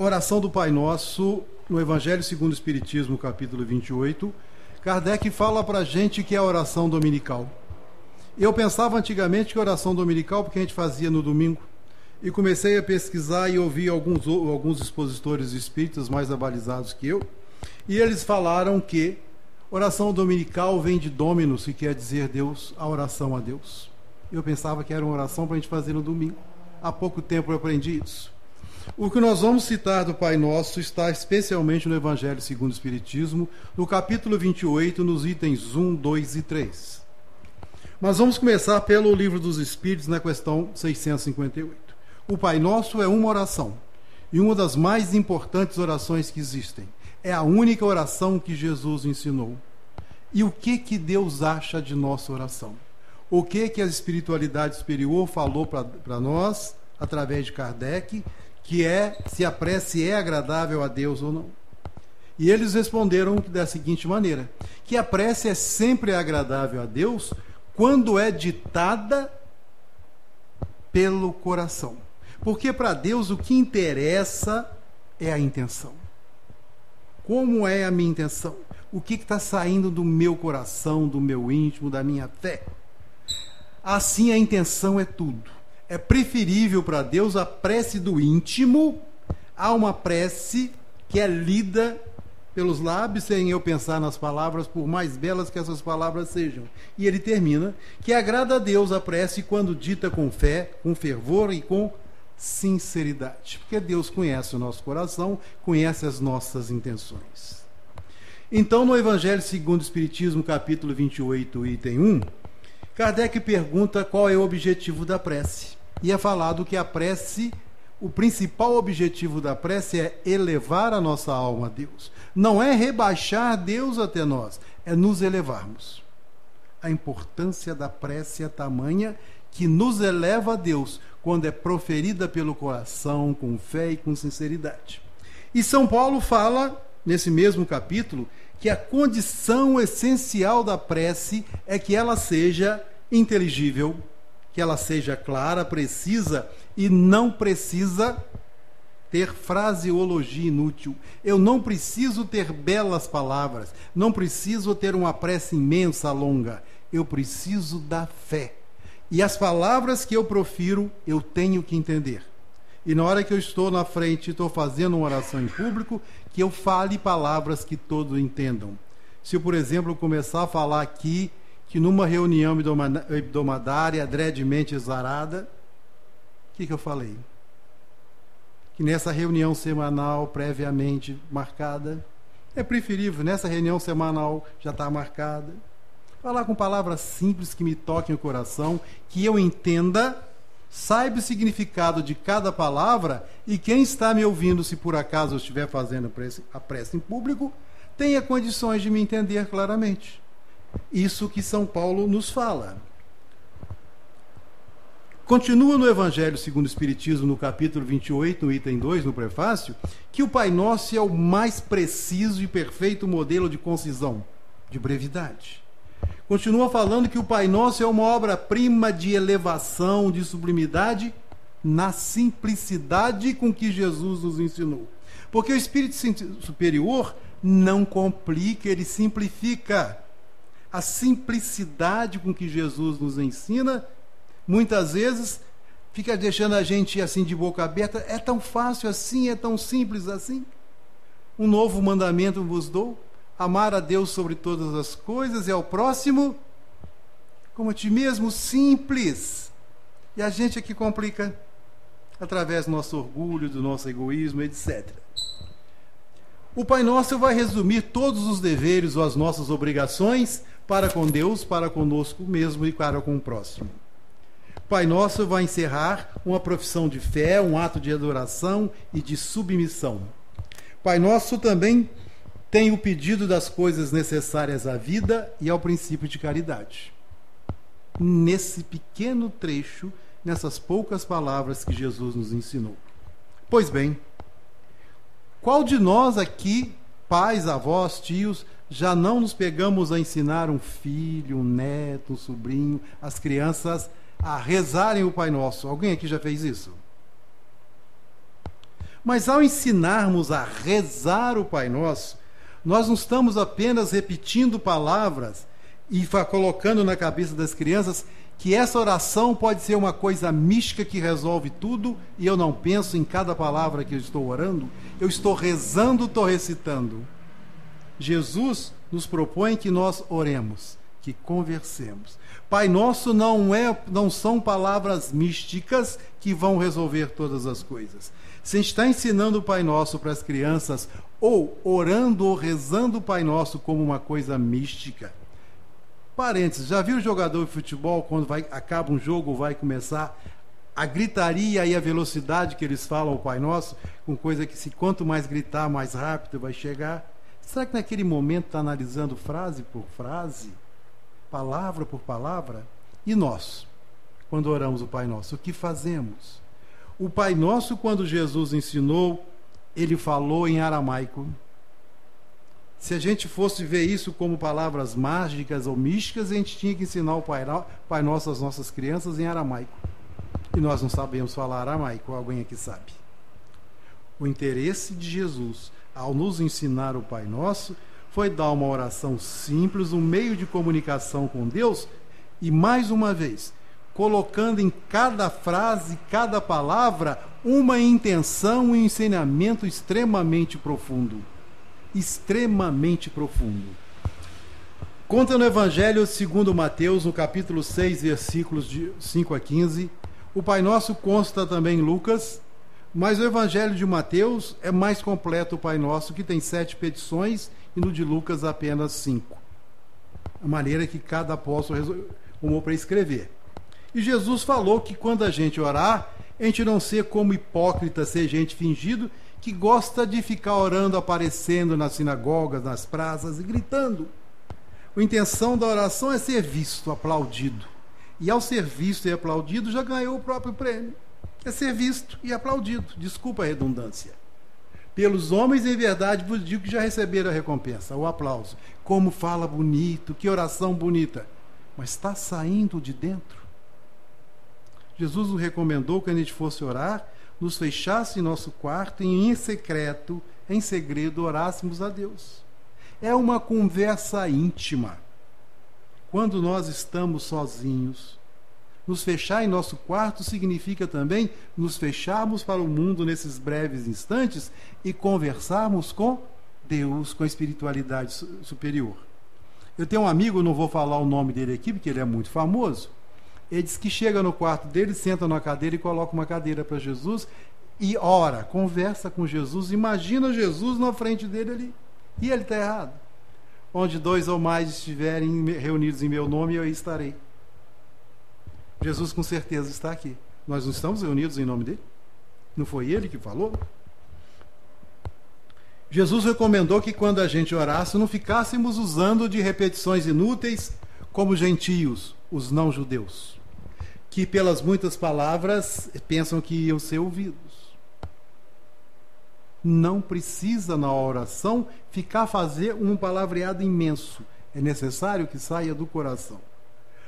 Oração do Pai Nosso, no Evangelho segundo o Espiritismo, capítulo 28, Kardec fala para a gente que é a oração dominical. Eu pensava antigamente que a oração dominical, porque a gente fazia no domingo, e comecei a pesquisar e ouvir alguns expositores espíritas mais abalizados que eu, e eles falaram que oração dominical vem de Dominus, que quer dizer Deus, a oração a Deus. Eu pensava que era uma oração para a gente fazer no domingo. Há pouco tempo eu aprendi isso. O que nós vamos citar do Pai Nosso está especialmente no Evangelho segundo o Espiritismo, no capítulo 28, nos itens 1, 2 e 3. Mas vamos começar pelo Livro dos Espíritos, na questão 658. O Pai Nosso é uma oração, e uma das mais importantes orações que existem. É a única oração que Jesus ensinou. E o que Deus acha de nossa oração? O que a espiritualidade superior falou para nós, através de Kardec, que é se a prece é agradável a Deus ou não. E eles responderam da seguinte maneira, que a prece é sempre agradável a Deus quando é ditada pelo coração. Porque para Deus o que interessa é a intenção. Como é a minha intenção? O que está saindo do meu coração, do meu íntimo, da minha fé? Assim a intenção é tudo. É preferível para Deus a prece do íntimo a uma prece que é lida pelos lábios sem eu pensar nas palavras, por mais belas que essas palavras sejam. E ele termina que agrada a Deus a prece quando dita com fé, com fervor e com sinceridade. Porque Deus conhece o nosso coração, conhece as nossas intenções. Então, no Evangelho segundo o Espiritismo, capítulo 28, item 1, Kardec pergunta qual é o objetivo da prece. E é falado que a prece, o principal objetivo da prece é elevar a nossa alma a Deus. Não é rebaixar Deus até nós, é nos elevarmos. A importância da prece é tamanha que nos eleva a Deus quando é proferida pelo coração, com fé e com sinceridade. E São Paulo fala, nesse mesmo capítulo, que a condição essencial da prece é que ela seja inteligível, que ela seja clara, precisa e não precisa ter fraseologia inútil. Eu não preciso ter belas palavras, não preciso ter uma prece imensa, longa. Eu preciso da fé. E as palavras que eu profiro, eu tenho que entender. E na hora que eu estou na frente e estou fazendo uma oração em público, que eu fale palavras que todos entendam. Se eu, por exemplo, começar a falar aqui que numa reunião hebdomadária, dreadmente exarada, o que eu falei? Que nessa reunião semanal, previamente marcada, é preferível, nessa reunião semanal já está marcada, falar com palavras simples que me toquem o coração, que eu entenda, saiba o significado de cada palavra e quem está me ouvindo, se por acaso eu estiver fazendo a prece em público, tenha condições de me entender claramente. Isso que São Paulo nos fala. Continua no Evangelho segundo o Espiritismo, no capítulo 28, no item 2, no prefácio, que o Pai Nosso é o mais preciso e perfeito modelo de concisão, de brevidade. Continua falando que o Pai Nosso é uma obra-prima de elevação, de sublimidade, na simplicidade com que Jesus nos ensinou. Porque o Espírito Superior não complica, ele simplifica. A simplicidade com que Jesus nos ensina, muitas vezes, fica deixando a gente assim de boca aberta. É tão fácil assim, é tão simples assim. Um novo mandamento vos dou: amar a Deus sobre todas as coisas e ao próximo como a ti mesmo. Simples. E a gente aqui complica através do nosso orgulho, do nosso egoísmo, etc. O Pai Nosso vai resumir todos os deveres ou as nossas obrigações para com Deus, para conosco mesmo e para com o próximo. O Pai Nosso vai encerrar uma profissão de fé, um ato de adoração e de submissão. O Pai Nosso também tem o pedido das coisas necessárias à vida e ao princípio de caridade. Nesse pequeno trecho, nessas poucas palavras que Jesus nos ensinou. Pois bem, qual de nós aqui, pais, avós, tios, já não nos pegamos a ensinar um filho, um neto, um sobrinho, as crianças a rezarem o Pai Nosso? Alguém aqui já fez isso? Mas ao ensinarmos a rezar o Pai Nosso, nós não estamos apenas repetindo palavras e colocando na cabeça das crianças que essa oração pode ser uma coisa mística que resolve tudo e eu não penso em cada palavra que eu estou orando, eu estou rezando, estou recitando. Jesus nos propõe que nós oremos, que conversemos. Pai Nosso não são palavras místicas que vão resolver todas as coisas. Se a gente está ensinando o Pai Nosso para as crianças, ou orando ou rezando o Pai Nosso como uma coisa mística. Parênteses, já viu o jogador de futebol, quando acaba um jogo, vai começar a gritaria e a velocidade que eles falam o Pai Nosso, com coisa que quanto mais gritar, mais rápido vai chegar? Será que naquele momento está analisando frase por frase, palavra por palavra? E nós, quando oramos o Pai Nosso, o que fazemos? O Pai Nosso, quando Jesus ensinou, ele falou em aramaico. Se a gente fosse ver isso como palavras mágicas ou místicas, a gente tinha que ensinar o Pai Nosso às nossas crianças em aramaico. E nós não sabemos falar aramaico, alguém aqui sabe. O interesse de Jesus, ao nos ensinar o Pai Nosso, foi dar uma oração simples, um meio de comunicação com Deus, e mais uma vez, colocando em cada frase, cada palavra, uma intenção, um ensinamento extremamente profundo. Extremamente profundo. Conta no Evangelho segundo Mateus, no capítulo 6, versículos de 5 a 15. O Pai Nosso consta também em Lucas, mas o Evangelho de Mateus é mais completo, o Pai Nosso, que tem 7 petições, e no de Lucas apenas 5. A maneira que cada apóstolo arrumou para escrever. E Jesus falou que quando a gente orar, a gente não ser como hipócrita, ser gente fingido, que gosta de ficar orando, aparecendo nas sinagogas, nas praças e gritando. A intenção da oração é ser visto, aplaudido. E ao ser visto e aplaudido, já ganhou o próprio prêmio. É ser visto e aplaudido. Desculpa a redundância. Pelos homens, em verdade, vos digo que já receberam a recompensa, o aplauso. Como fala bonito, que oração bonita. Mas está saindo de dentro. Jesus nos recomendou que quando a gente fosse orar, nos fechasse em nosso quarto e em secreto, em segredo, orássemos a Deus. É uma conversa íntima. Quando nós estamos sozinhos, nos fechar em nosso quarto significa também nos fecharmos para o mundo nesses breves instantes e conversarmos com Deus, com a espiritualidade superior. Eu tenho um amigo, não vou falar o nome dele aqui, porque ele é muito famoso. Ele diz que chega no quarto dele, senta na cadeira e coloca uma cadeira para Jesus e ora, conversa com Jesus, imagina Jesus na frente dele ali. E ele está errado. Onde 2 ou mais estiverem reunidos em meu nome, eu aí estarei. Jesus com certeza está aqui. Nós não estamos reunidos em nome dele? Não foi ele que falou? Jesus recomendou que quando a gente orasse, não ficássemos usando de repetições inúteis como gentios, os não-judeus, que pelas muitas palavras pensam que iam ser ouvidos. Não precisa na oração fazer um palavreado imenso. É necessário que saia do coração.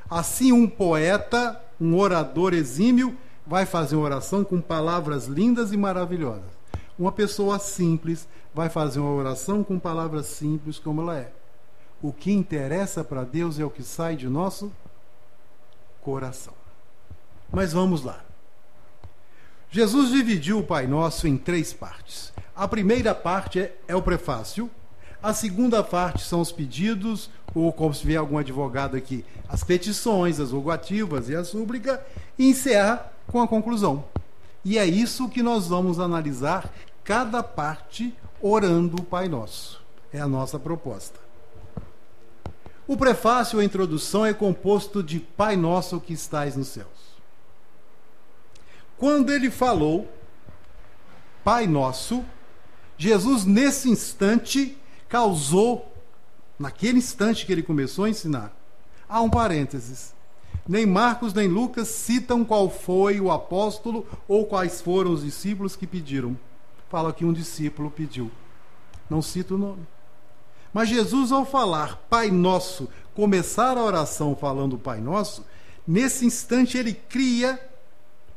Assim, um poeta, um orador exímio, vai fazer uma oração com palavras lindas e maravilhosas. Uma pessoa simples vai fazer uma oração com palavras simples como ela é. O que interessa para Deus é o que sai de nosso coração. Mas vamos lá. Jesus dividiu o Pai Nosso em 3 partes. A primeira parte é o prefácio. A segunda parte são os pedidos, ou como se vê algum advogado aqui, as petições, as rogativas e a súplica, e encerra com a conclusão. E é isso que nós vamos analisar, cada parte orando o Pai Nosso. É a nossa proposta. O prefácio, a introdução, é composto de Pai Nosso que estais nos céus. Quando ele falou Pai Nosso, Jesus, nesse instante, causou, naquele instante que ele começou a ensinar, há um parênteses. Nem Marcos nem Lucas citam qual foi o apóstolo ou quais foram os discípulos que pediram. Fala que um discípulo pediu. Não cita o nome. Mas Jesus, ao falar Pai Nosso, começar a oração falando Pai Nosso, nesse instante ele cria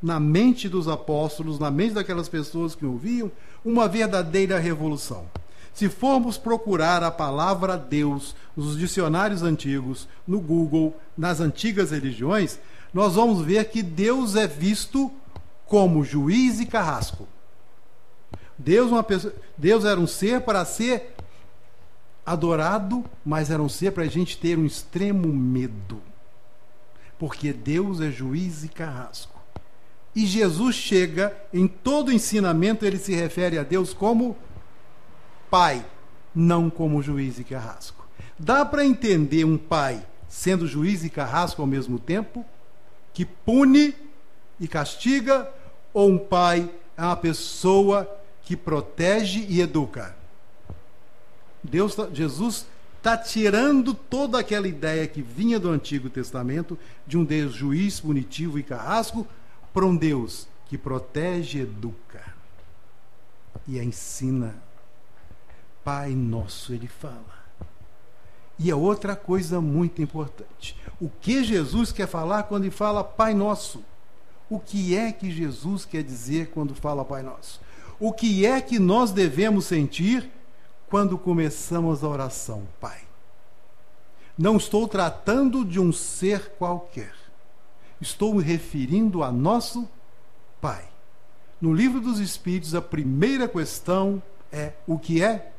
na mente dos apóstolos, na mente daquelas pessoas que ouviam, uma verdadeira revolução. Se formos procurar a palavra Deus nos dicionários antigos, no Google, nas antigas religiões, nós vamos ver que Deus é visto como juiz e carrasco. Deus era um ser para ser adorado, mas era um ser para a gente ter um extremo medo. Porque Deus é juiz e carrasco. E Jesus chega, em todo ensinamento, ele se refere a Deus como Pai, não como juiz e carrasco. Dá para entender um pai sendo juiz e carrasco ao mesmo tempo, que pune e castiga, ou um pai é uma pessoa que protege e educa? Jesus está tirando toda aquela ideia que vinha do Antigo Testamento de um Deus juiz, punitivo e carrasco para um Deus que protege e educa e ensina. Pai Nosso, ele fala. E é outra coisa muito importante. O que Jesus quer falar quando ele fala Pai Nosso? O que é que Jesus quer dizer quando fala Pai Nosso? O que é que nós devemos sentir quando começamos a oração? Pai. Não estou tratando de um ser qualquer. Estou me referindo a nosso Pai. No Livro dos Espíritos, a primeira questão é: o que é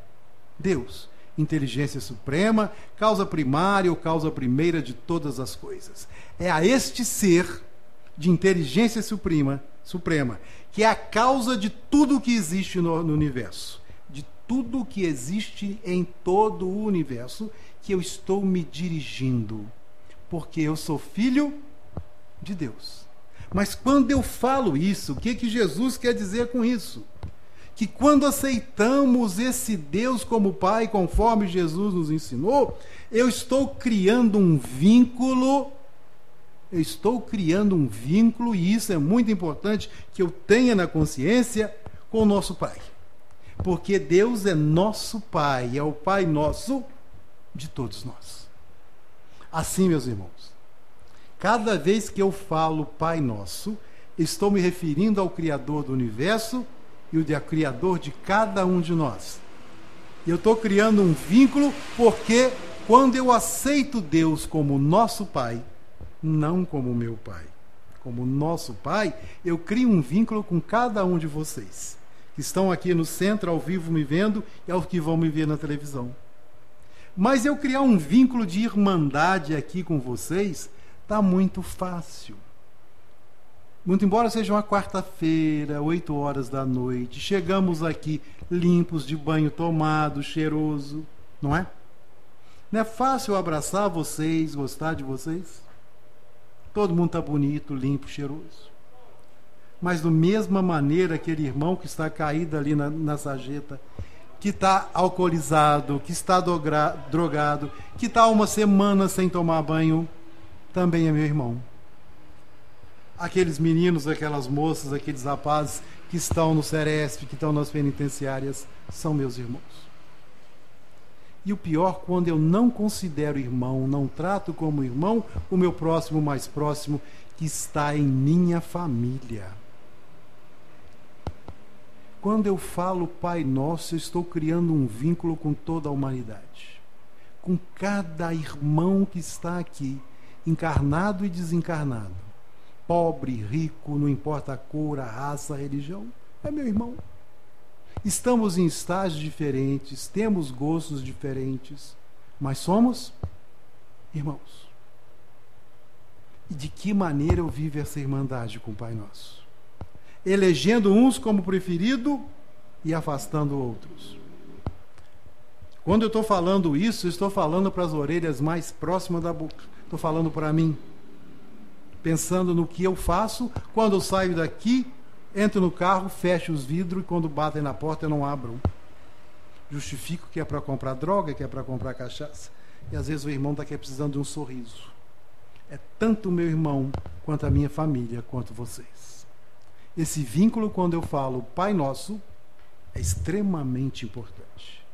Deus? Inteligência suprema, causa primária ou causa primeira de todas as coisas. É a este ser de inteligência suprema, que é a causa de tudo que existe no universo, de tudo que existe em todo o universo, que eu estou me dirigindo, porque eu sou filho de Deus. Mas quando eu falo isso, o que Jesus quer dizer com isso? Que quando aceitamos esse Deus como Pai, conforme Jesus nos ensinou, eu estou criando um vínculo, e isso é muito importante que eu tenha na consciência, com o nosso Pai. Porque Deus é nosso Pai, é o Pai nosso de todos nós. Assim, meus irmãos, cada vez que eu falo Pai Nosso, estou me referindo ao Criador do Universo e o Criador de cada um de nós. Eu estou criando um vínculo, porque quando eu aceito Deus como nosso Pai, não como meu Pai, como nosso Pai, eu crio um vínculo com cada um de vocês, que estão aqui no centro, ao vivo, me vendo, e aos que vão me ver na televisão. Mas eu criar um vínculo de irmandade aqui com vocês, está muito fácil. Muito embora seja uma quarta-feira, 8 horas da noite, chegamos aqui limpos, de banho tomado, cheiroso, não é? Não é fácil abraçar vocês, gostar de vocês? Todo mundo está bonito, limpo, cheiroso. Mas da mesma maneira, aquele irmão que está caído ali na sarjeta, que está alcoolizado, que está drogado, que está uma semana sem tomar banho, também é meu irmão. Aqueles meninos, aquelas moças, aqueles rapazes que estão no Ceresp, que estão nas penitenciárias, são meus irmãos. E o pior, quando eu não considero irmão, não trato como irmão o meu próximo mais próximo, que está em minha família. Quando eu falo Pai Nosso, eu estou criando um vínculo com toda a humanidade, com cada irmão que está aqui, encarnado e desencarnado. Pobre, rico, não importa a cor, a raça, a religião, é meu irmão. Estamos em estágios diferentes, temos gostos diferentes, mas somos irmãos. E de que maneira eu vivo essa irmandade com o Pai Nosso? Elegendo uns como preferido e afastando outros. Quando eu estou falando isso, estou falando para as orelhas mais próximas da boca. Estou falando para mim. Pensando no que eu faço, quando eu saio daqui, entro no carro, fecho os vidros e quando batem na porta eu não abro. Justifico que é para comprar droga, que é para comprar cachaça. E às vezes o irmão está aqui precisando de um sorriso. É tanto o meu irmão, quanto a minha família, quanto vocês. Esse vínculo, quando eu falo Pai Nosso, é extremamente importante.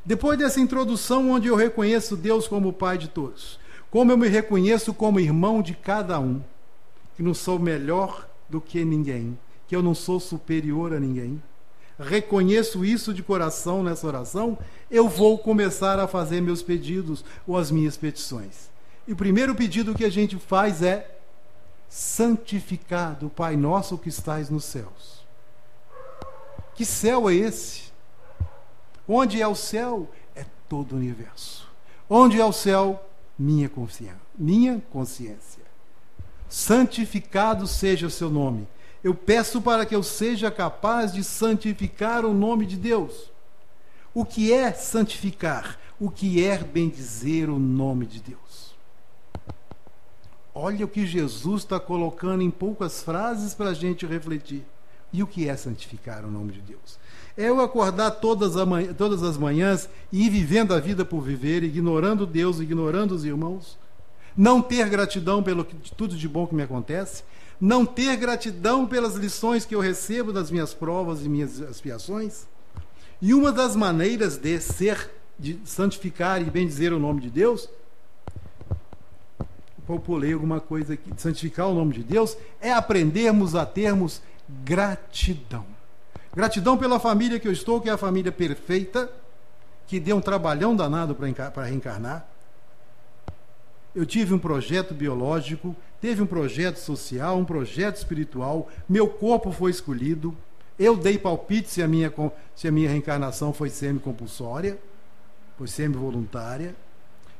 Depois dessa introdução, onde eu reconheço Deus como o Pai de todos, como eu me reconheço como irmão de cada um, que não sou melhor do que ninguém, que eu não sou superior a ninguém, reconheço isso de coração nessa oração, eu vou começar a fazer meus pedidos ou as minhas petições. E o primeiro pedido que a gente faz é: santificado, Pai nosso que estais nos céus. Que céu é esse? Onde é o céu? É todo o universo. Onde é o céu? Minha consciência. Santificado seja o seu nome. Eu peço para que eu seja capaz de santificar o nome de Deus. O que é santificar? O que é bendizer o nome de Deus? Olha o que Jesus está colocando em poucas frases para a gente refletir. E o que é santificar o nome de Deus? É eu acordar todas as manhãs e ir vivendo a vida por viver, ignorando Deus, ignorando os irmãos, não ter gratidão pelo tudo de bom que me acontece, não ter gratidão pelas lições que eu recebo das minhas provas e minhas expiações. E uma das maneiras de santificar e bendizer o nome de Deus, eu pulei alguma coisa aqui, de santificar o nome de Deus, é aprendermos a termos gratidão. Gratidão pela família que eu estou, que é a família perfeita, que deu um trabalhão danado para reencarnar. Eu tive um projeto biológico, teve um projeto social, um projeto espiritual, meu corpo foi escolhido, eu dei palpite se a minha reencarnação foi semi-compulsória, foi semi-voluntária.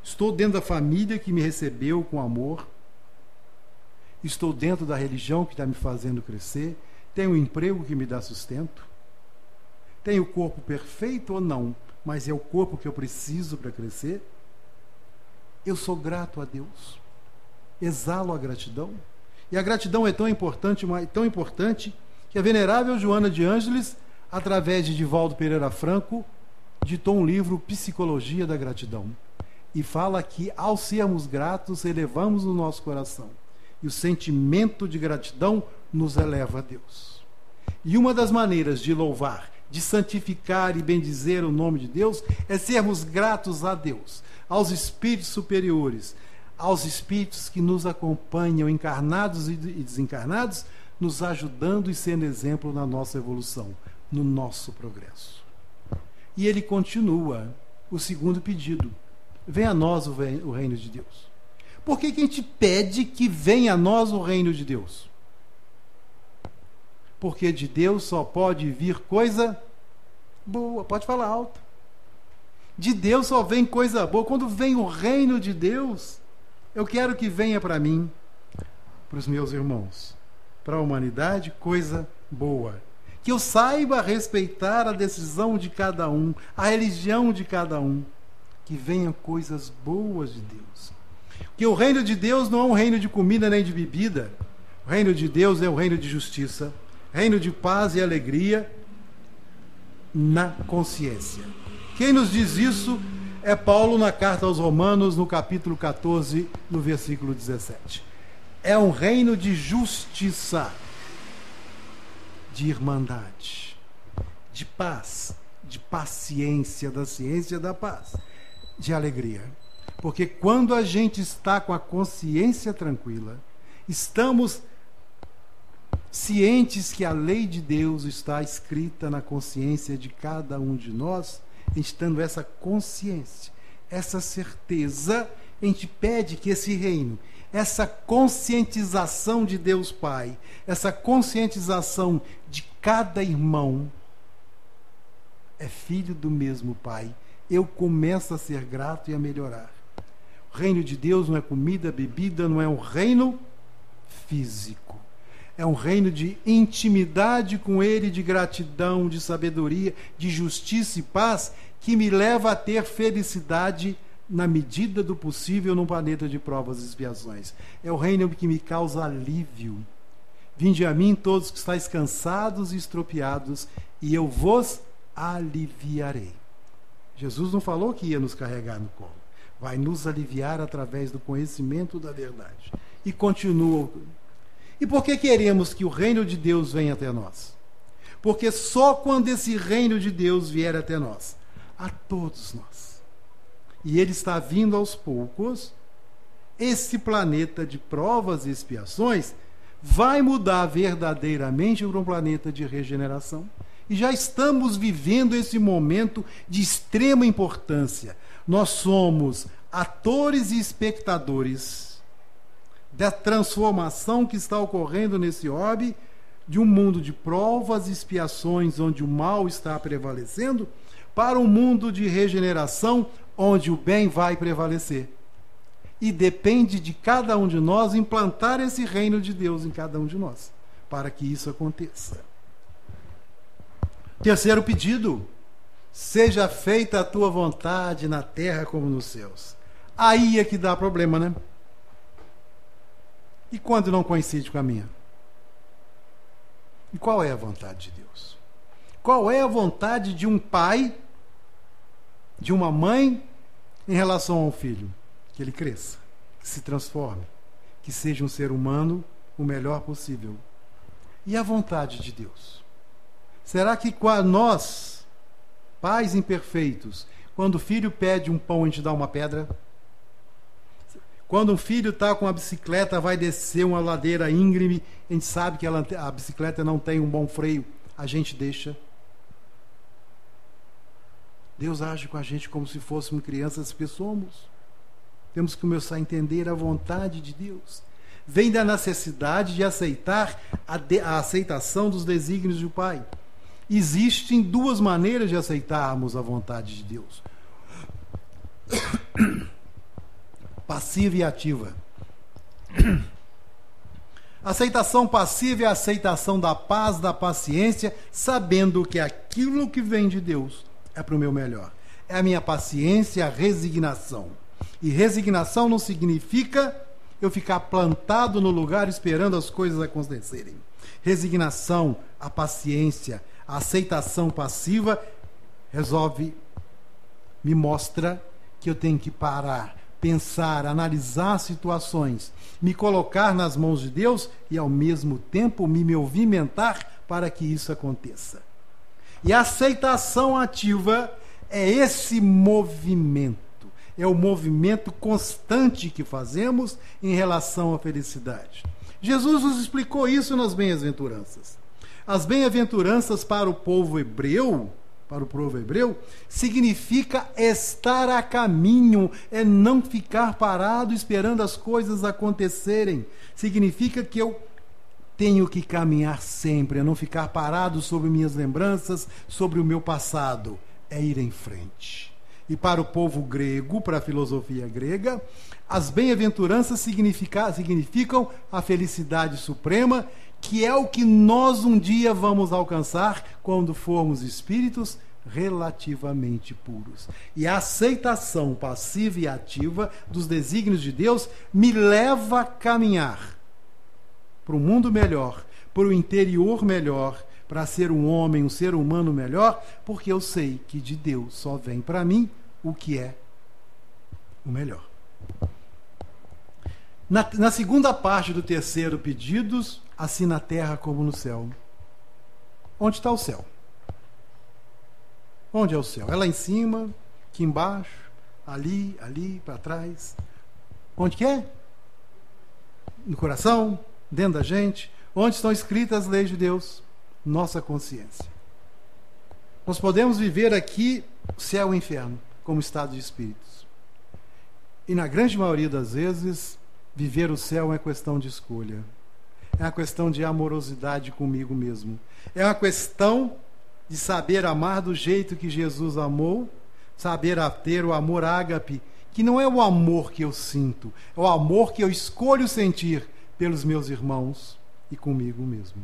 Estou dentro da família que me recebeu com amor, estou dentro da religião que está me fazendo crescer, tenho um emprego que me dá sustento, tenho o corpo perfeito ou não, mas é o corpo que eu preciso para crescer. Eu sou grato a Deus, exalo a gratidão, e a gratidão é tão importante que a venerável Joana de Ângeles, através de Divaldo Pereira Franco, ditou um livro, Psicologia da Gratidão, e fala que ao sermos gratos, elevamos o nosso coração, e o sentimento de gratidão nos eleva a Deus. E uma das maneiras de louvar, de santificar e bendizer o nome de Deus é sermos gratos a Deus, aos espíritos superiores, aos espíritos que nos acompanham, encarnados e desencarnados, nos ajudando e sendo exemplo na nossa evolução, no nosso progresso. E ele continua o segundo pedido: venha a nós o reino de Deus. Por que a gente pede que venha a nós o reino de Deus? Porque de Deus só pode vir coisa boa. Pode falar alto. De Deus só vem coisa boa. Quando vem o reino de Deus, eu quero que venha para mim, para os meus irmãos, para a humanidade, coisa boa. Que eu saiba respeitar a decisão de cada um, a religião de cada um. Que venham coisas boas de Deus. Que o reino de Deus não é um reino de comida nem de bebida. O reino de Deus é o reino de justiça, reino de paz e alegria na consciência. Quem nos diz isso é Paulo na carta aos Romanos, no capítulo 14, no versículo 17. É um reino de justiça, de irmandade, de paz, de paciência, da ciência da paz, de alegria. Porque quando a gente está com a consciência tranquila, estamos cientes que a lei de Deus está escrita na consciência de cada um de nós, estando essa consciência, essa certeza, a gente pede que esse reino, essa conscientização de Deus Pai, essa conscientização de cada irmão é filho do mesmo Pai, eu começo a ser grato e a melhorar. O reino de Deus não é comida, bebida, não é um reino físico. É um reino de intimidade com Ele, de gratidão, de sabedoria, de justiça e paz, que me leva a ter felicidade na medida do possível num planeta de provas e expiações. É o reino que me causa alívio. Vinde a mim todos que estáis cansados e estropiados, e eu vos aliviarei. Jesus não falou que ia nos carregar no colo. Vai nos aliviar através do conhecimento da verdade. E continua. E por que queremos que o reino de Deus venha até nós? Porque só quando esse reino de Deus vier até nós, a todos nós, e ele está vindo aos poucos, esse planeta de provas e expiações vai mudar verdadeiramente para um planeta de regeneração. E já estamos vivendo esse momento de extrema importância. Nós somos atores e espectadores da transformação que está ocorrendo nesse orbe, de um mundo de provas e expiações onde o mal está prevalecendo, para um mundo de regeneração onde o bem vai prevalecer. E depende de cada um de nós implantar esse reino de Deus em cada um de nós, para que isso aconteça. Terceiro pedido: seja feita a tua vontade na terra como nos céus. Aí é que dá problema, né? E quando não coincide com a minha? E qual é a vontade de Deus? Qual é a vontade de um pai, de uma mãe, em relação ao filho? Que ele cresça, que se transforme, que seja um ser humano o melhor possível. E a vontade de Deus? Será que nós, pais imperfeitos, quando o filho pede um pão, a gente dá uma pedra? Quando um filho está com a bicicleta, vai descer uma ladeira íngreme, a gente sabe que a bicicleta não tem um bom freio, a gente deixa. Deus age com a gente como se fôssemos crianças que somos. Temos que começar a entender a vontade de Deus. Vem da necessidade de aceitar a aceitação dos desígnios do Pai. Existem duas maneiras de aceitarmos a vontade de Deus: passiva e ativa. Aceitação passiva é a aceitação da paz, da paciência, sabendo que aquilo que vem de Deus é para o meu melhor. É a minha paciência, a resignação. E resignação não significa eu ficar plantado no lugar esperando as coisas acontecerem. Resignação, a paciência, a aceitação passiva me mostra que eu tenho que parar, pensar, analisar situações, me colocar nas mãos de Deus e ao mesmo tempo me movimentar para que isso aconteça. E a aceitação ativa é esse movimento, é o movimento constante que fazemos em relação à felicidade. Jesus nos explicou isso nas bem-aventuranças. As bem-aventuranças para o povo hebreu, significa estar a caminho, é não ficar parado esperando as coisas acontecerem. Significa que eu tenho que caminhar sempre, é não ficar parado sobre minhas lembranças, sobre o meu passado, é ir em frente. E para o povo grego, para a filosofia grega, as bem-aventuranças significam a felicidade suprema, que é o que nós um dia vamos alcançar quando formos espíritos relativamente puros. E a aceitação passiva e ativa dos desígnios de Deus me leva a caminhar para um mundo melhor, para o interior melhor, para ser um homem, um ser humano melhor, porque eu sei que de Deus só vem para mim o que é o melhor. Na segunda parte do terceiro pedido, assim na terra como no céu. Onde está o céu? Onde é o céu? É lá em cima, aqui embaixo, ali, para trás. Onde que é? No coração, dentro da gente. Onde estão escritas as leis de Deus? Nossa consciência. Nós podemos viver aqui céu e inferno, como estado de espíritos. E na grande maioria das vezes, viver o céu é questão de escolha. É uma questão de amorosidade comigo mesmo. É uma questão de saber amar do jeito que Jesus amou, saber ter o amor ágape, que não é o amor que eu sinto, é o amor que eu escolho sentir pelos meus irmãos e comigo mesmo.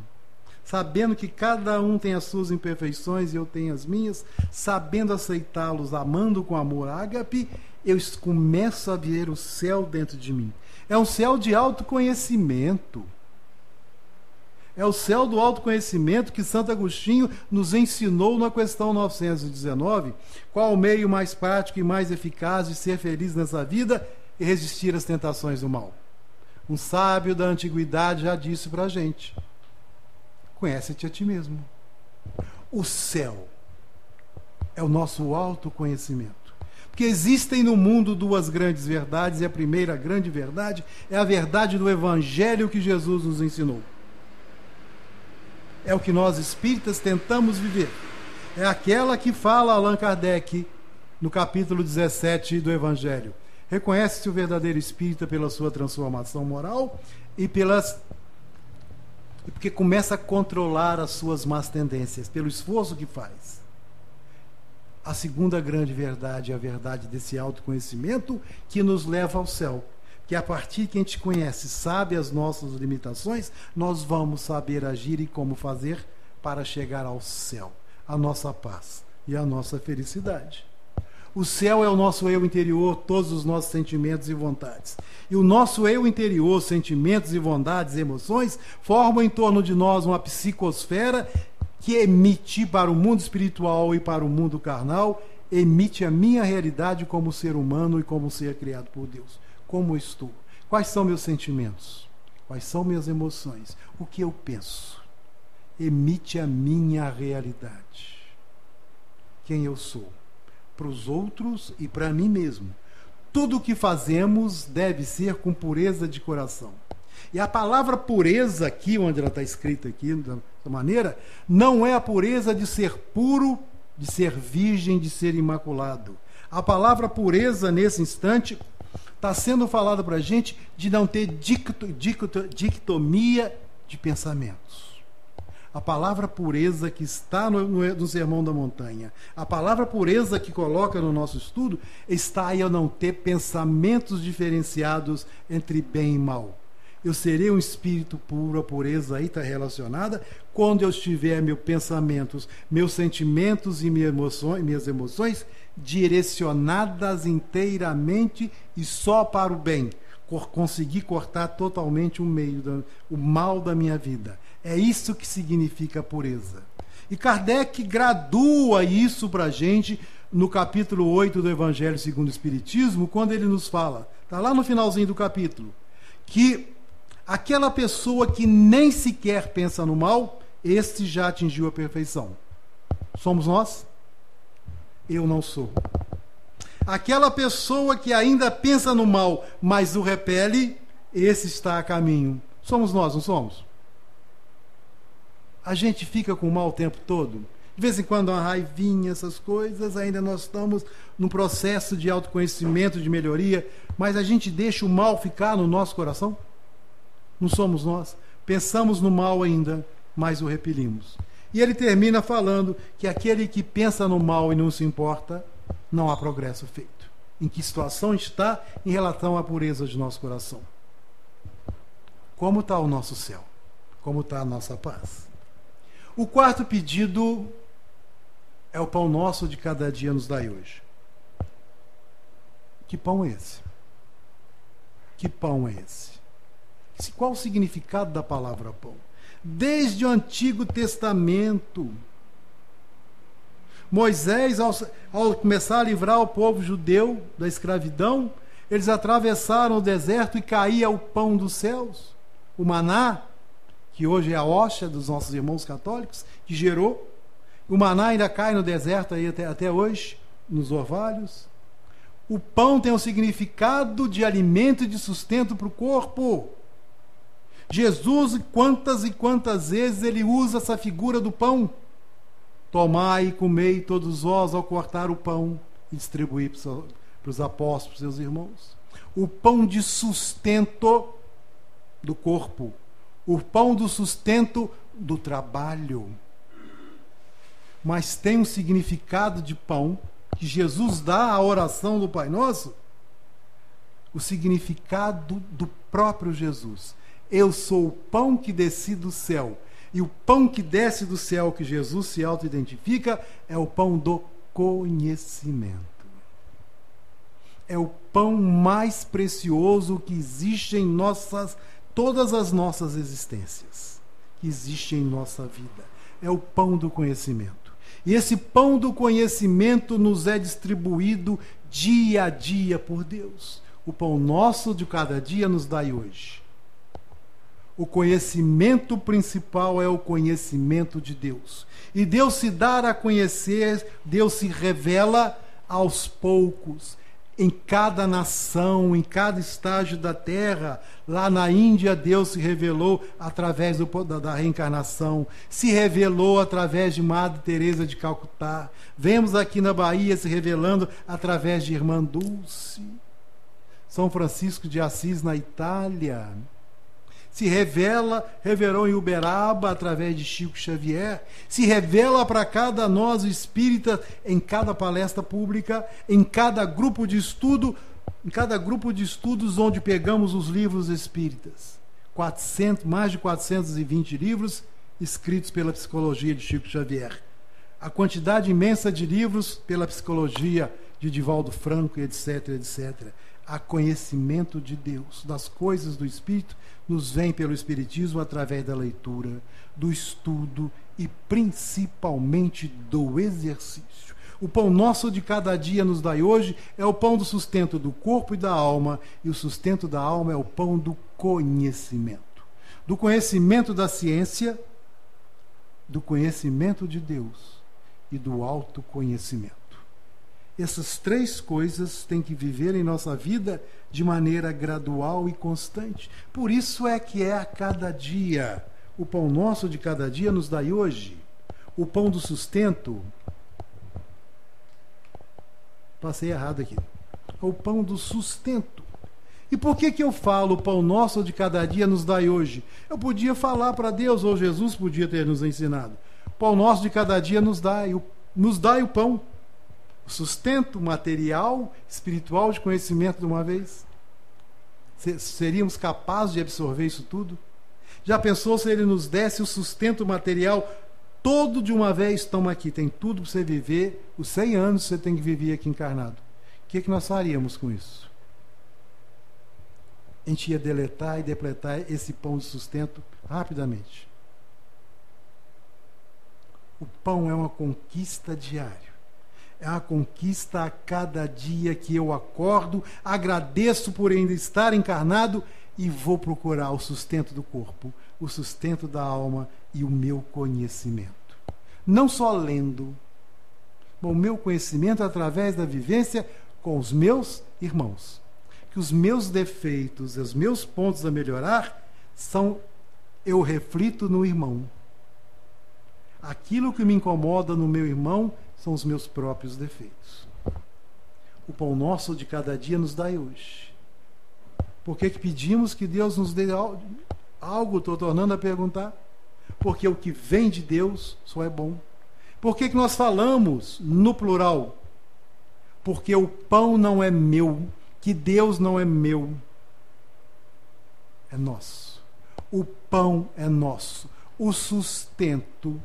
Sabendo que cada um tem as suas imperfeições e eu tenho as minhas, sabendo aceitá-los, amando com amor ágape, eu começo a ver o céu dentro de mim. É um céu de autoconhecimento. É o céu do autoconhecimento que Santo Agostinho nos ensinou na questão 919. Qual o meio mais prático e mais eficaz de ser feliz nessa vida e resistir às tentações do mal? Um sábio da antiguidade já disse para a gente: conhece-te a ti mesmo. O céu é o nosso autoconhecimento. Porque existem no mundo duas grandes verdades, e a primeira grande verdade é a verdade do Evangelho que Jesus nos ensinou. É o que nós espíritas tentamos viver. É aquela que fala Allan Kardec no capítulo 17 do Evangelho. Reconhece-se o verdadeiro espírita pela sua transformação moral e porque começa a controlar as suas más tendências, pelo esforço que faz. A segunda grande verdade é a verdade desse autoconhecimento que nos leva ao céu. Que a partir que a gente conhece, sabe as nossas limitações, nós vamos saber agir e como fazer para chegar ao céu, a nossa paz e a nossa felicidade. O céu é o nosso eu interior, todos os nossos sentimentos e vontades. E o nosso eu interior, sentimentos e vontades e emoções, formam em torno de nós uma psicosfera que emite para o mundo espiritual e para o mundo carnal, emite a minha realidade como ser humano e como ser criado por Deus. Como eu estou? Quais são meus sentimentos? Quais são minhas emoções? O que eu penso? Emite a minha realidade. Quem eu sou? Para os outros e para mim mesmo. Tudo o que fazemos deve ser com pureza de coração. E a palavra pureza aqui, onde ela está escrita aqui, dessa maneira, não é a pureza de ser puro, de ser virgem, de ser imaculado. A palavra pureza, nesse instante, está sendo falada para a gente de não ter dicotomia de pensamentos. A palavra pureza que está no Sermão da Montanha, a palavra pureza que coloca no nosso estudo, está aí a não ter pensamentos diferenciados entre bem e mal. Eu serei um espírito puro, a pureza aí está relacionada quando eu tiver meus pensamentos, meus sentimentos e minhas emoções direcionadas inteiramente e só para o bem. Conseguir cortar totalmente o mal da minha vida. É isso que significa pureza. E Kardec gradua isso para a gente no capítulo 8 do Evangelho segundo o Espiritismo, quando ele nos fala, está lá no finalzinho do capítulo, que aquela pessoa que nem sequer pensa no mal, este já atingiu a perfeição. Somos nós? Eu não sou. Aquela pessoa que ainda pensa no mal, mas o repele, esse está a caminho. Somos nós, não somos? A gente fica com o mal o tempo todo. De vez em quando uma raivinha, essas coisas, ainda nós estamos num processo de autoconhecimento, de melhoria, mas a gente deixa o mal ficar no nosso coração? Não somos nós. Pensamos no mal ainda, mas o repelimos. E ele termina falando que aquele que pensa no mal e não se importa, não há progresso feito. Em que situação está em relação à pureza de nosso coração? Como está o nosso céu? Como está a nossa paz? O quarto pedido é o pão nosso de cada dia nos dai hoje. Que pão é esse? Que pão é esse? Qual o significado da palavra pão? Desde o Antigo Testamento, Moisés, ao começar a livrar o povo judeu da escravidão, eles atravessaram o deserto e caía o pão dos céus, o maná, que hoje é a hóstia dos nossos irmãos católicos, que gerou. O maná ainda cai no deserto aí até hoje, nos orvalhos. O pão tem um significado de alimento e de sustento para o corpo. Jesus, quantas e quantas vezes ele usa essa figura do pão. Tomai e comei todos vós ao cortar o pão e distribuir para os apóstolos, para os seus irmãos. O pão de sustento do corpo. O pão do sustento do trabalho. Mas tem um significado de pão que Jesus dá à oração do Pai Nosso. O significado do próprio Jesus. Eu sou o pão que desci do céu. E o pão que desce do céu, que Jesus se auto-identifica, é o pão do conhecimento. É o pão mais precioso que existe em todas as nossas existências, que existe em nossa vida. É o pão do conhecimento. E esse pão do conhecimento nos é distribuído dia a dia por Deus. O pão nosso de cada dia nos dai hoje. O conhecimento principal é o conhecimento de Deus. E Deus se dá a conhecer, Deus se revela aos poucos, em cada nação, em cada estágio da terra. Lá na Índia, Deus se revelou através da reencarnação, se revelou através de Madre Teresa de Calcutá. Vemos aqui na Bahia se revelando através de Irmã Dulce. São Francisco de Assis na Itália. Se revelou em Uberaba através de Chico Xavier, se revela para cada nós espírita em cada palestra pública, em cada grupo de estudo, em cada grupo de estudos onde pegamos os livros espíritas. Mais de 420 livros escritos pela psicologia de Chico Xavier. A quantidade imensa de livros pela psicologia de Divaldo Franco, etc, etc. A conhecimento de Deus, das coisas do Espírito, nos vem pelo Espiritismo através da leitura, do estudo e principalmente do exercício. O pão nosso de cada dia nos dai hoje é o pão do sustento do corpo e da alma, e o sustento da alma é o pão do conhecimento. Do conhecimento da ciência, do conhecimento de Deus e do autoconhecimento. Essas três coisas têm que viver em nossa vida de maneira gradual e constante. Por isso é que é a cada dia. O pão nosso de cada dia nos dai hoje. O pão do sustento. Passei errado aqui. O pão do sustento. E por que eu falo o pão nosso de cada dia nos dai hoje? Eu podia falar para Deus, ou Jesus podia ter nos ensinado. O pão nosso de cada dia nos dai o pão. O sustento material, espiritual, de conhecimento de uma vez. Seríamos capazes de absorver isso tudo? Já pensou se ele nos desse o sustento material todo de uma vez? Toma aqui, tem tudo para você viver, os 100 anos que você tem que viver aqui encarnado. O que nós faríamos com isso? A gente ia deletar e depletar esse pão de sustento rapidamente. O pão é uma conquista diária. É uma conquista a cada dia que eu acordo, agradeço por ainda estar encarnado e vou procurar o sustento do corpo, o sustento da alma e o meu conhecimento. Não só lendo, mas o meu conhecimento através da vivência com os meus irmãos. Que os meus defeitos e os meus pontos a melhorar eu reflito no irmão. Aquilo que me incomoda no meu irmão são os meus próprios defeitos. O pão nosso de cada dia nos dai hoje. Por que pedimos que Deus nos dê algo? Estou tornando a perguntar. Porque o que vem de Deus só é bom. Por que nós falamos no plural? Porque o pão não é meu, que Deus não é meu. É nosso. O pão é nosso. O sustento,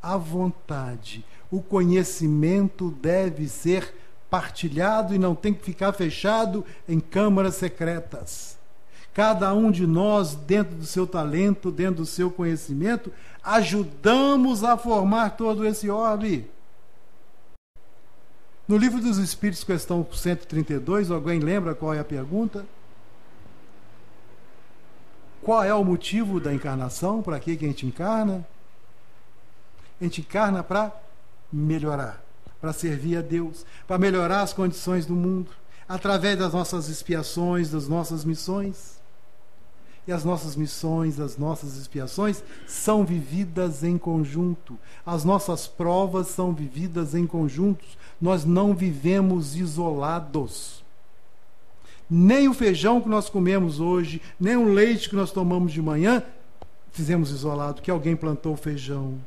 a vontade, o conhecimento deve ser partilhado e não tem que ficar fechado em câmaras secretas. Cada um de nós, dentro do seu talento, dentro do seu conhecimento, ajudamos a formar todo esse orbe. No Livro dos Espíritos, questão 132, alguém lembra qual é a pergunta? Qual é o motivo da encarnação? Para que a gente encarna? A gente encarna para melhorar, para servir a Deus, para melhorar as condições do mundo, através das nossas expiações, das nossas missões. E as nossas missões, as nossas expiações são vividas em conjunto. As nossas provas são vividas em conjunto. Nós não vivemos isolados. Nem o feijão que nós comemos hoje, nem o leite que nós tomamos de manhã, fizemos isolado, que alguém plantou feijão.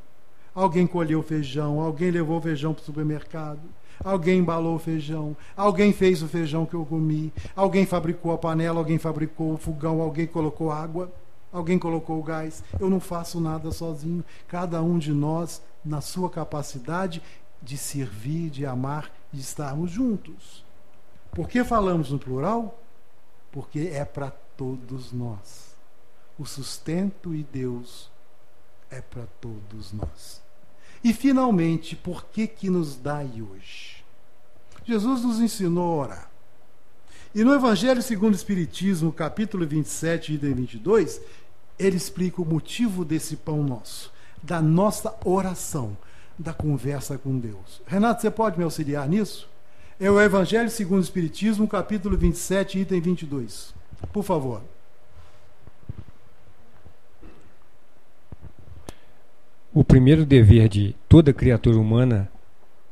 Alguém colheu feijão, alguém levou feijão para o supermercado, alguém embalou o feijão, alguém fez o feijão que eu comi, alguém fabricou a panela, alguém fabricou o fogão, alguém colocou água, alguém colocou o gás. Eu não faço nada sozinho. Cada um de nós, na sua capacidade de servir, de amar, de estarmos juntos. Por que falamos no plural? Porque é para todos nós. O sustento e Deus é para todos nós. E, finalmente, por que nos dai hoje? Jesus nos ensinou a orar. E no Evangelho segundo o Espiritismo, capítulo 27, item 22, ele explica o motivo desse pão nosso, da nossa oração, da conversa com Deus. Renato, você pode me auxiliar nisso? É o Evangelho segundo o Espiritismo, capítulo 27, item 22. Por favor. O primeiro dever de toda criatura humana,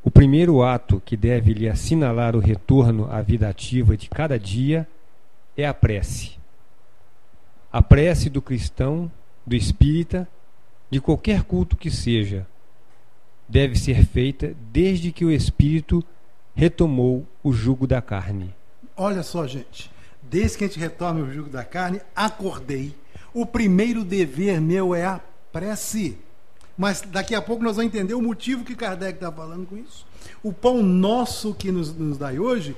o primeiro ato que deve lhe assinalar o retorno à vida ativa de cada dia é a prece. A prece do cristão, do espírita, de qualquer culto que seja, deve ser feita desde que o espírito retomou o jugo da carne. Olha só, gente. Desde que a gente retome o jugo da carne, acordei. O primeiro dever meu é a prece. Mas daqui a pouco nós vamos entender o motivo que Kardec está falando com isso. O pão nosso que nos dai hoje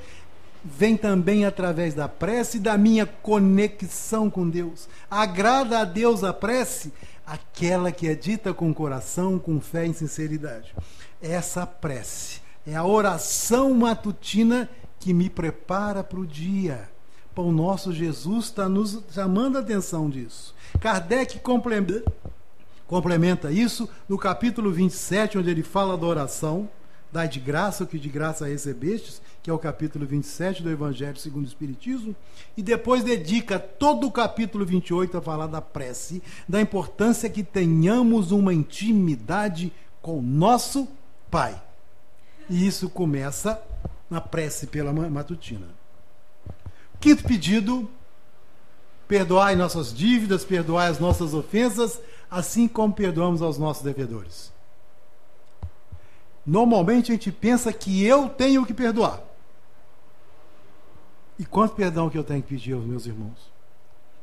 vem também através da prece e da minha conexão com Deus. Agrada a Deus a prece, aquela que é dita com coração, com fé e sinceridade. Essa prece é a oração matutina que me prepara para o dia. Pão nosso, Jesus está nos chamando a atenção disso. Kardec complementa isso no capítulo 27, onde ele fala da oração, dai de graça o que de graça recebestes, que é o capítulo 27 do Evangelho segundo o Espiritismo, e depois dedica todo o capítulo 28 a falar da prece, da importância que tenhamos uma intimidade com nosso Pai. E isso começa na prece pela matutina. Quinto pedido: perdoai nossas dívidas, perdoai as nossas ofensas, assim como perdoamos aos nossos devedores. Normalmente a gente pensa que eu tenho que perdoar. E quanto perdão que eu tenho que pedir aos meus irmãos?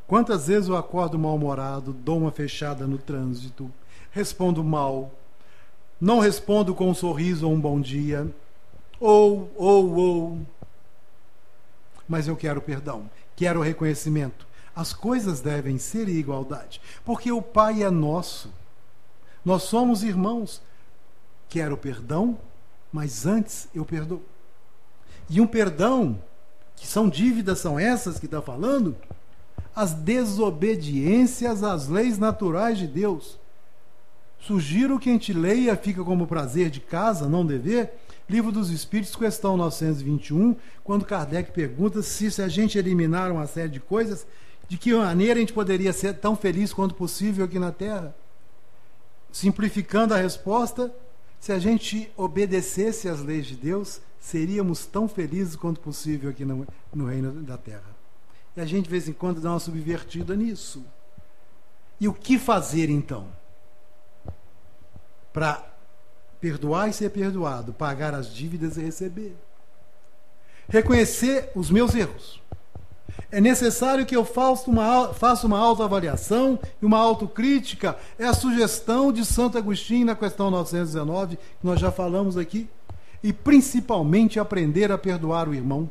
Quantas vezes eu acordo mal-humorado, dou uma fechada no trânsito, respondo mal, não respondo com um sorriso ou um bom dia, mas eu quero perdão, quero reconhecimento. As coisas devem ser em igualdade, porque o Pai é nosso. Nós somos irmãos. Quero perdão, mas antes eu perdoo. E um perdão, que são dívidas, são essas que está falando, as desobediências às leis naturais de Deus. Sugiro que a gente leia, fica como prazer de casa, não dever, Livro dos Espíritos, questão 921, quando Kardec pergunta se a gente eliminar uma série de coisas, de que maneira a gente poderia ser tão feliz quanto possível aqui na Terra? Simplificando a resposta, se a gente obedecesse às leis de Deus, seríamos tão felizes quanto possível aqui no reino da Terra. E a gente, de vez em quando, dá uma subvertida nisso. E o que fazer, então? Para perdoar e ser perdoado, pagar as dívidas e receber. Reconhecer os meus erros. É necessário que eu faça uma autoavaliação e uma autocrítica. É a sugestão de Santo Agostinho na questão 919, que nós já falamos aqui. E principalmente aprender a perdoar o irmão.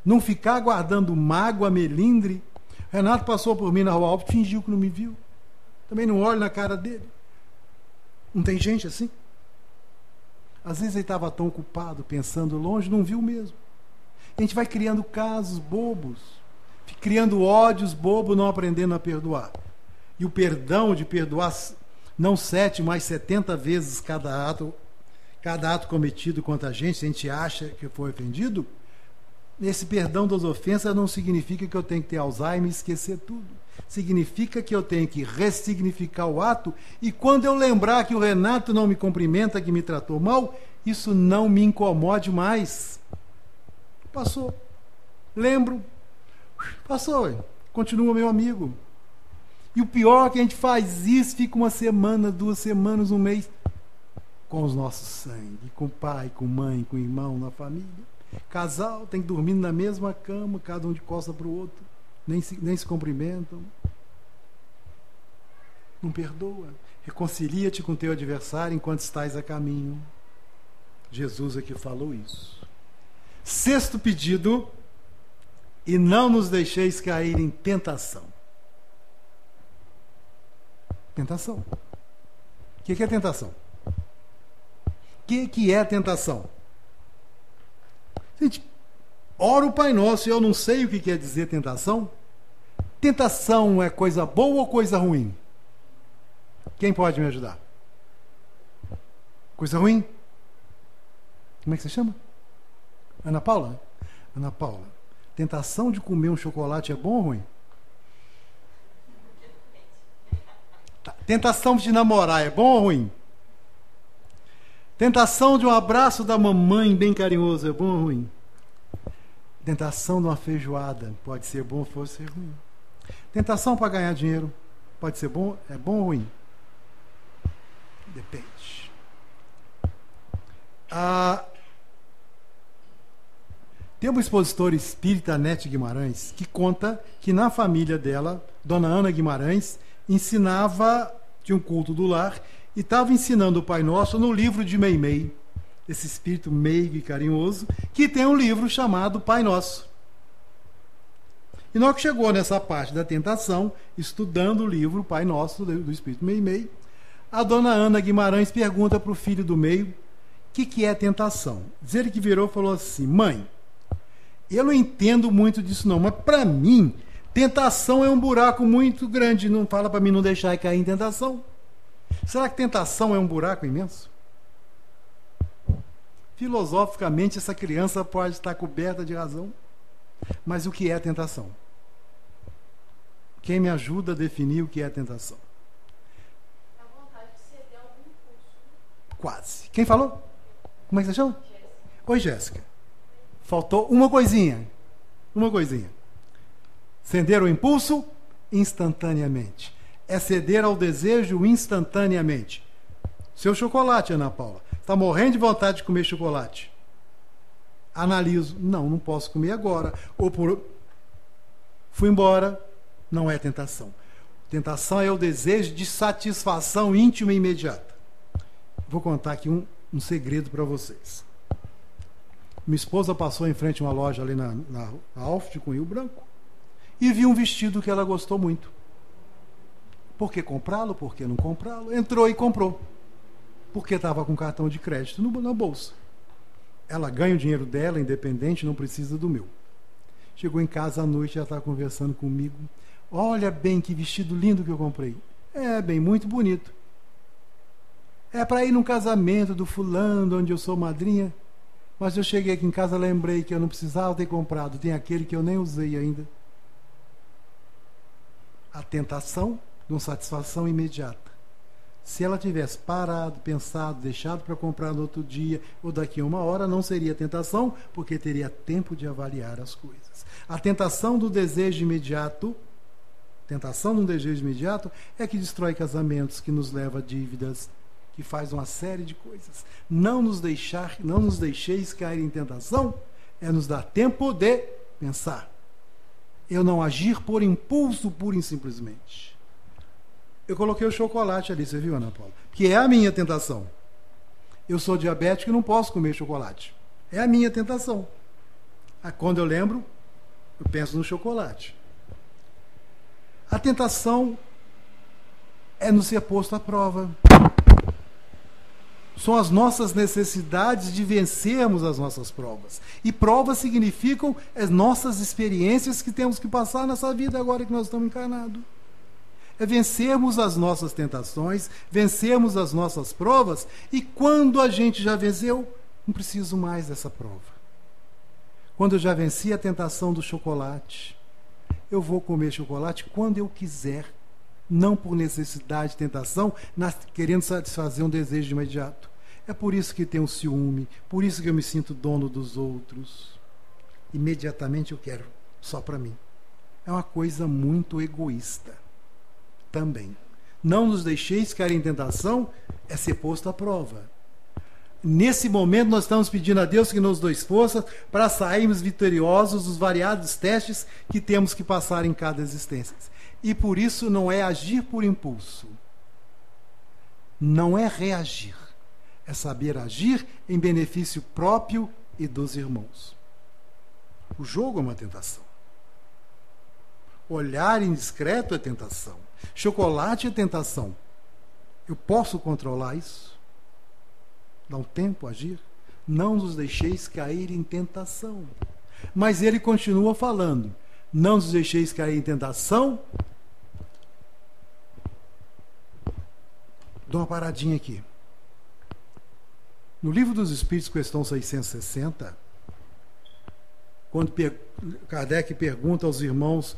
Não ficar guardando mágoa, melindre. Renato passou por mim na Rua Alves, fingiu que não me viu. Também não olho na cara dele. Não tem gente assim? Às vezes ele estava tão ocupado, pensando longe, não viu mesmo. A gente vai criando casos bobos, criando ódios bobos, não aprendendo a perdoar. E o perdão de perdoar não 7, mas 70 vezes cada ato cometido contra a gente acha que foi ofendido, esse perdão das ofensas não significa que eu tenho que ter Alzheimer e esquecer tudo. Significa que eu tenho que ressignificar o ato, e quando eu lembrar que o Renato não me cumprimenta, que me tratou mal, isso não me incomode mais. Passou. Lembro. Passou. Continua meu amigo. E o pior é que a gente faz isso, fica uma semana, 2 semanas, um mês, com os nossos sangue, com pai, com mãe, com irmão, na família. Casal tem que dormir na mesma cama, cada um de costa para o outro. Nem se cumprimentam. Não perdoa. Reconcilia-te com teu adversário enquanto estás a caminho. Jesus aqui falou isso. 6º pedido: e não nos deixeis cair em tentação. Tentação. O que é tentação? O que é tentação? Gente, ora o Pai Nosso e eu não sei o que quer dizer tentação. Tentação é coisa boa ou coisa ruim? Quem pode me ajudar? Coisa ruim? Como é que você chama? Ana Paula? Ana Paula, tentação de comer um chocolate é bom ou ruim? Tentação de namorar é bom ou ruim? Tentação de um abraço da mamãe bem carinhoso é bom ou ruim? Tentação de uma feijoada pode ser bom ou pode ser ruim? Tentação para ganhar dinheiro pode ser bom? É bom ou ruim? Depende. Tem uma expositora espírita, Nete Guimarães, que conta que na família dela, Dona Ana Guimarães, ensinava, tinha um culto do lar, e estava ensinando o Pai Nosso no livro de Meimei, esse espírito meigo e carinhoso, que tem um livro chamado Pai Nosso. E na hora que chegou nessa parte da tentação, estudando o livro Pai Nosso, do espírito Meimei, a Dona Ana Guimarães pergunta para o filho do meio o que é tentação. Diz ele que virou e falou assim: mãe, eu não entendo muito disso não, mas para mim, tentação é um buraco muito grande. Não fala para mim não deixar cair em tentação. Será que tentação é um buraco imenso? Filosoficamente, essa criança pode estar coberta de razão. Mas o que é tentação? Quem me ajuda a definir o que é tentação? A vontade de ceder algum impulso. Quase. Quem falou? Como é que você chama? Oi, Jéssica. Faltou uma coisinha. Uma coisinha. Ceder o impulso instantaneamente. É ceder ao desejo instantaneamente. Seu chocolate, Ana Paula. Está morrendo de vontade de comer chocolate. Analiso. Não posso comer agora. Fui embora. Não é tentação. Tentação é o desejo de satisfação íntima e imediata. Vou contar aqui um segredo para vocês. Minha esposa passou em frente a uma loja ali na Alft, com Rio Branco, e viu um vestido que ela gostou muito. Por que comprá-lo? Por que não comprá-lo? Entrou e comprou. Porque estava com cartão de crédito na bolsa. Ela ganha o dinheiro dela, independente, não precisa do meu. Chegou em casa à noite, ela estava conversando comigo. Olha bem que vestido lindo que eu comprei. É, bem, muito bonito. É para ir num casamento do fulano, onde eu sou madrinha. Mas eu cheguei aqui em casa, lembrei que eu não precisava ter comprado. Tem aquele que eu nem usei ainda. A tentação de uma satisfação imediata. Se ela tivesse parado, pensado, deixado para comprar no outro dia ou daqui a uma hora, não seria tentação, porque teria tempo de avaliar as coisas. A tentação do desejo imediato, é que destrói casamentos, que nos leva a dívidas, que faz uma série de coisas. Não nos deixeis cair em tentação, é nos dar tempo de pensar. Eu não agir por impulso, pura e simplesmente. Eu coloquei o chocolate ali, você viu, Ana Paula? Que é a minha tentação. Eu sou diabético e não posso comer chocolate. É a minha tentação. Quando eu lembro, eu penso no chocolate. A tentação é nos ser posto à prova. São as nossas necessidades de vencermos as nossas provas. E provas significam as nossas experiências que temos que passar nessa vida agora que nós estamos encarnados. É vencermos as nossas tentações, vencermos as nossas provas, e quando a gente já venceu, não preciso mais dessa prova. Quando eu já venci a tentação do chocolate, eu vou comer chocolate quando eu quiser, não por necessidade, tentação, querendo satisfazer um desejo imediato. É por isso que tenho ciúme, por isso que eu me sinto dono dos outros. Imediatamente eu quero, só para mim. É uma coisa muito egoísta. Também. Não nos deixeis cair em tentação, é ser posto à prova. Nesse momento nós estamos pedindo a Deus que nos dê forças para sairmos vitoriosos dos variados testes que temos que passar em cada existência. E por isso não é agir por impulso. Não é reagir. É saber agir em benefício próprio e dos irmãos. O jogo é uma tentação. Olhar indiscreto é tentação. Chocolate é tentação. Eu posso controlar isso? Dá um tempo a agir? Não nos deixeis cair em tentação. Mas ele continua falando. Não nos deixeis cair em tentação. Dou uma paradinha aqui. No Livro dos Espíritos, questão 660, quando Kardec pergunta aos irmãos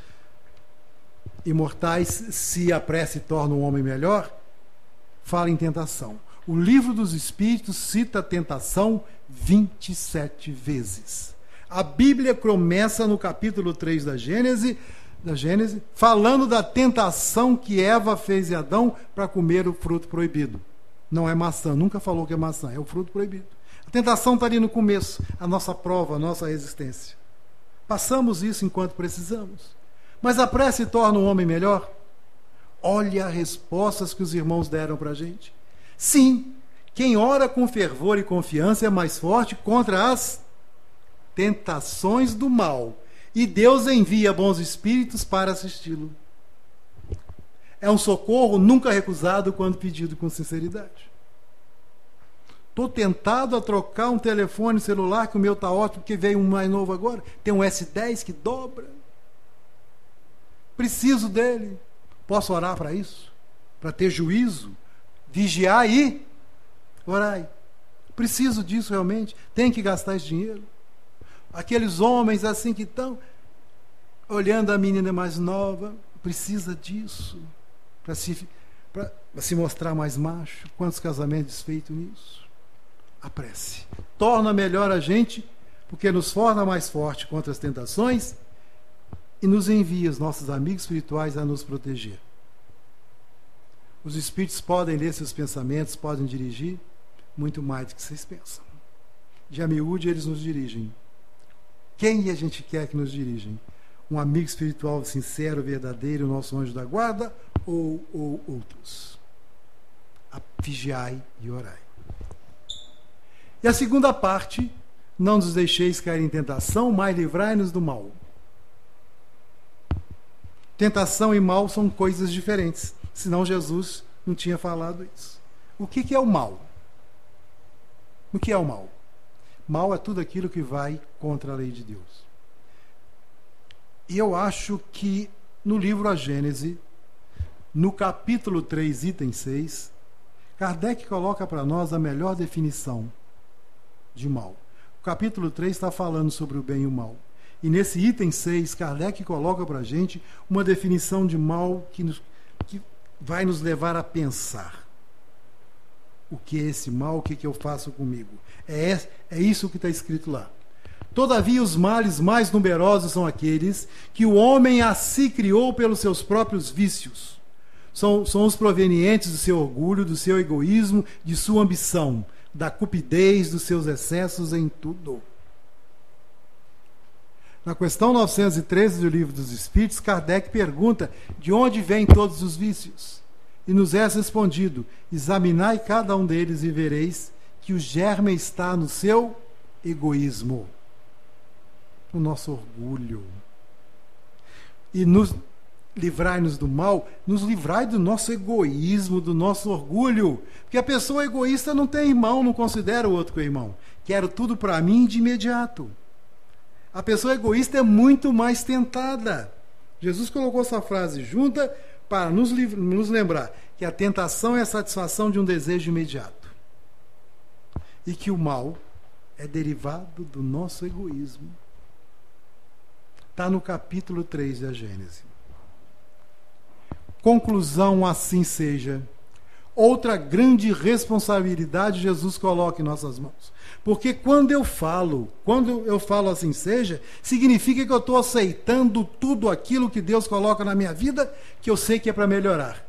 imortais se a prece torna um homem melhor, fala em tentação. O Livro dos Espíritos cita a tentação 27 vezes. A Bíblia começa no capítulo 3 da Gênesis, falando da tentação que Eva fez em Adão para comer o fruto proibido. Não é maçã, nunca falou que é maçã, é o fruto proibido. A tentação está ali no começo, a nossa prova, a nossa resistência. Passamos isso enquanto precisamos. Mas a prece torna um homem melhor? Olha as respostas que os irmãos deram para a gente. Sim, quem ora com fervor e confiança é mais forte contra as tentações do mal. E Deus envia bons espíritos para assisti-lo. É um socorro nunca recusado quando pedido com sinceridade. Estou tentado a trocar um telefone celular, que o meu está ótimo, porque veio um mais novo agora. Tem um S10 que dobra. Preciso dele. Posso orar para isso? Para ter juízo? Vigiar e orai. Preciso disso realmente. Tem que gastar esse dinheiro. Aqueles homens assim que estão olhando a menina mais nova, precisa disso para se mostrar mais macho. Quantos casamentos desfeitos nisso? A prece torna melhor a gente, porque nos torna mais forte contra as tentações e nos envia os nossos amigos espirituais a nos proteger. Os espíritos podem ler seus pensamentos, podem dirigir muito mais do que vocês pensam. De a miúde eles nos dirigem. Quem a gente quer que nos dirigem? Um amigo espiritual sincero, verdadeiro, nosso anjo da guarda, ou outros? Vigiai e orai. E a segunda parte, não nos deixeis cair em tentação, mas livrai-nos do mal. Tentação e mal são coisas diferentes, senão Jesus não tinha falado isso. O que é o mal? O que é o mal? Mal é tudo aquilo que vai contra a lei de Deus. E eu acho que no livro A Gênese, no capítulo 3, item 6, Kardec coloca para nós a melhor definição de mal. O capítulo 3 está falando sobre o bem e o mal. E nesse item 6, Kardec coloca para a gente uma definição de mal que vai nos levar a pensar. O que é esse mal? O que eu faço comigo? É isso que está escrito lá. Todavia, os males mais numerosos são aqueles que o homem a si criou pelos seus próprios vícios. São os provenientes do seu orgulho, do seu egoísmo, de sua ambição, da cupidez, dos seus excessos em tudo. Na questão 913 do Livro dos Espíritos, Kardec pergunta de onde vêm todos os vícios. E nos é respondido: examinai cada um deles e vereis que o germe está no seu egoísmo, no nosso orgulho. E nos livrai-nos do mal, nos livrai do nosso egoísmo, do nosso orgulho. Porque a pessoa egoísta não tem irmão, não considera o outro como irmão. Quero tudo para mim de imediato. A pessoa egoísta é muito mais tentada. Jesus colocou essa frase junta para nos lembrar que a tentação é a satisfação de um desejo imediato. E que o mal é derivado do nosso egoísmo. Está no capítulo 3 da Gênese. Conclusão, assim seja. Outra grande responsabilidade Jesus coloca em nossas mãos. Porque quando eu falo assim seja, significa que eu estou aceitando tudo aquilo que Deus coloca na minha vida, que eu sei que é para melhorar.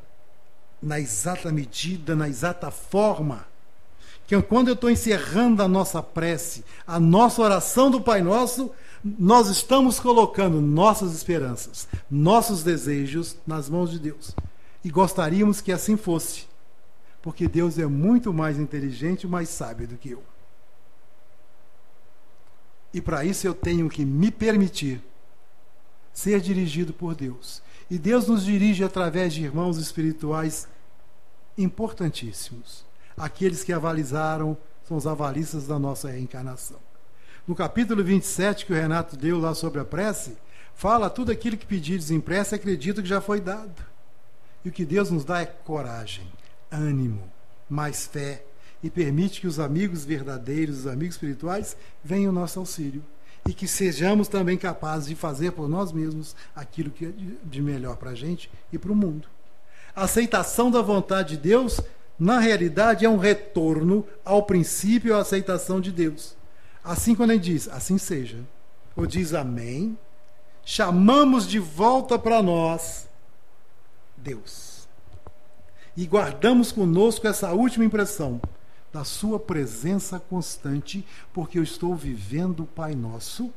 Na exata medida, na exata forma. Que quando eu estou encerrando a nossa prece, a nossa oração do Pai Nosso, nós estamos colocando nossas esperanças, nossos desejos nas mãos de Deus. E gostaríamos que assim fosse. Porque Deus é muito mais inteligente e mais sábio do que eu. E para isso eu tenho que me permitir ser dirigido por Deus. E Deus nos dirige através de irmãos espirituais importantíssimos. Aqueles que avalizaram, são os avalistas da nossa reencarnação. No capítulo 27, que o Renato deu lá sobre a prece, fala tudo aquilo que pedires em prece, acredito que já foi dado. E o que Deus nos dá é coragem, ânimo, mais fé, e permite que os amigos verdadeiros, os amigos espirituais, venham ao nosso auxílio. e que sejamos também capazes de fazer por nós mesmos aquilo que é de melhor para a gente e para o mundo. A aceitação da vontade de Deus, na realidade, é um retorno ao princípio e à aceitação de Deus. Assim, quando ele diz, assim seja, ou diz amém, chamamos de volta para nós Deus. E guardamos conosco essa última impressão da sua presença constante, porque eu estou vivendo o Pai Nosso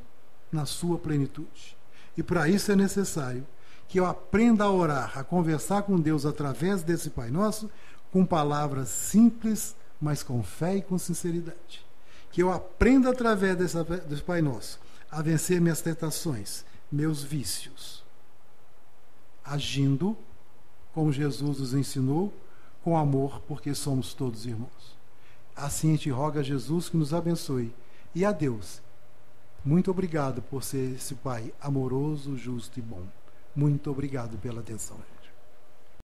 na sua plenitude. E para isso é necessário que eu aprenda a orar, a conversar com Deus através desse Pai Nosso, com palavras simples, mas com fé e com sinceridade. Que eu aprenda através desse Pai Nosso a vencer minhas tentações, meus vícios, agindo como Jesus nos ensinou, com amor, porque somos todos irmãos. Assim a gente roga a Jesus que nos abençoe. E a Deus, muito obrigado por ser esse Pai amoroso, justo e bom. Muito obrigado pela atenção.